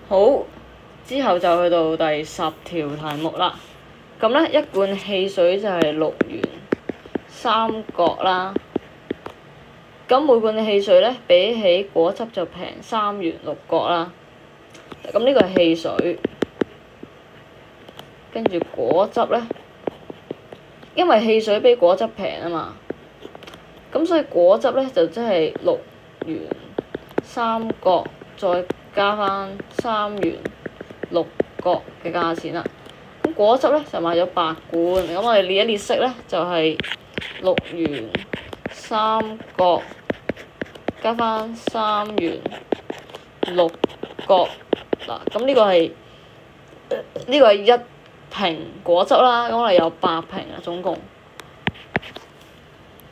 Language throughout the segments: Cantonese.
好，之後就去到第10條題目啦。咁呢，一罐汽水就係6元3角啦。咁每罐汽水呢，比起果汁就平3元6角啦。咁呢個係汽水，跟住果汁呢，因為汽水比果汁平啊嘛，咁所以果汁呢，就即係6元3角再加翻3元6角嘅價錢啦。咁果汁呢，就買咗8罐，咁我哋列一列式呢，就係6元3角加翻3元6角嗱，咁呢個係1瓶果汁啦，咁我哋有8瓶啊總共。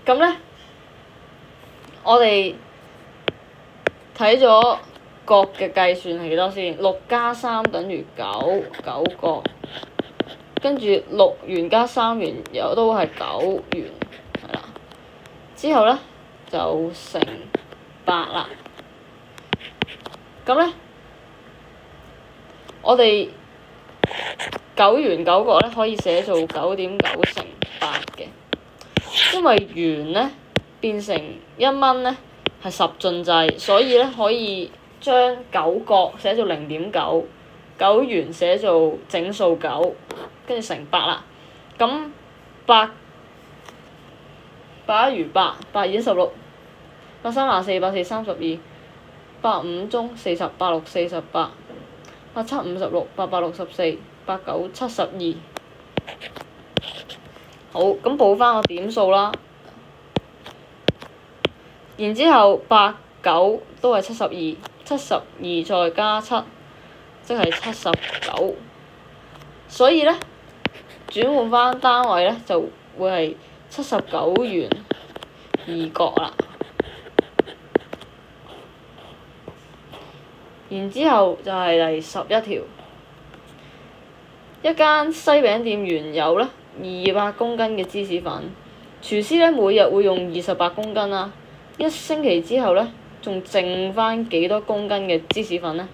咁呢，我哋睇咗角嘅計算係幾多先？6加3等於9，9角。跟住6元加3元又都係9元，係啦。之後呢，就乘8啦。咁呢，我哋9元9角呢可以寫做9.9乘8嘅，因為元呢變成1蚊呢係10進制，所以呢可以將9角寫做0.9， 9元寫做整數9，跟住乘8啦。咁8如8，8二16，8三24，8四32，8五中40，8六48，8七56，8八64，8九72。好，咁補翻個點數啦。然之後8、9都係72，72再加7，即係79。所以呢，轉換翻單位呢，就會係79元2角啦。然之後就係第11條，一間西餅店原有呢200公斤嘅芝士粉，廚師呢每日會用28公斤啦。1星期之後呢，仲剩翻幾多公斤嘅芝士粉呢？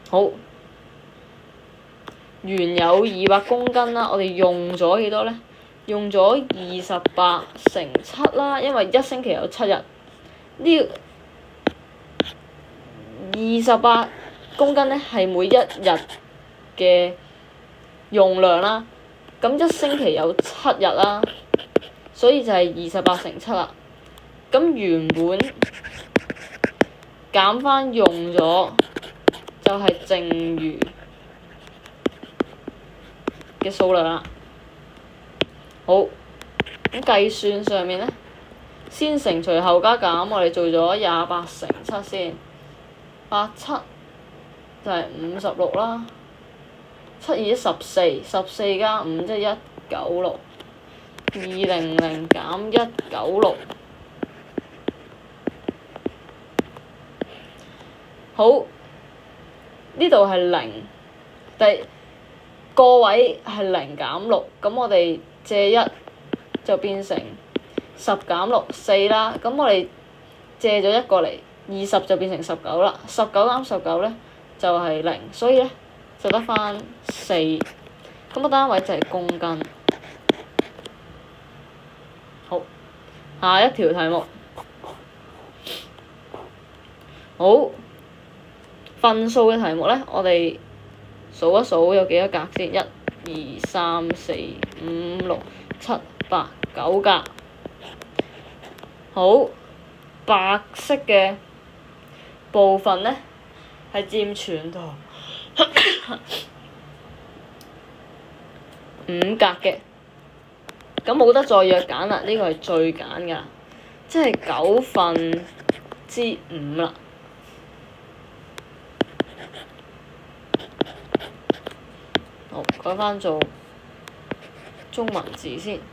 好，原有200公斤啦，我哋用咗幾多呢？用咗28乘7啦，因為1星期有7日。呢28公斤呢係每一日嘅用量啦。咁1星期有7日啦，所以就係28乘7啦。咁原本減翻用咗，就係剩餘嘅數量啦。好，咁計算上面呢，先乘除後加減，我哋做咗28乘7先，87就係56啦，7二14，14加5即係196，200減196。好，呢度係0，第個位係0減6，咁我哋借1就變成10減6 4啦。咁我哋借咗1過嚟，20就變成19啦。19減19呢就係0，所以呢就得翻4。咁個單位就係公斤。好，下一條題目。好，份數嘅題目呢，我哋數一數有幾多格先？1、2、3、4、5、6、7、8、9格。好，白色嘅部分呢係佔全圖5格嘅，咁冇得再約揀啦，呢個係最揀㗎，即係5/9啦。好，改翻做中文字先。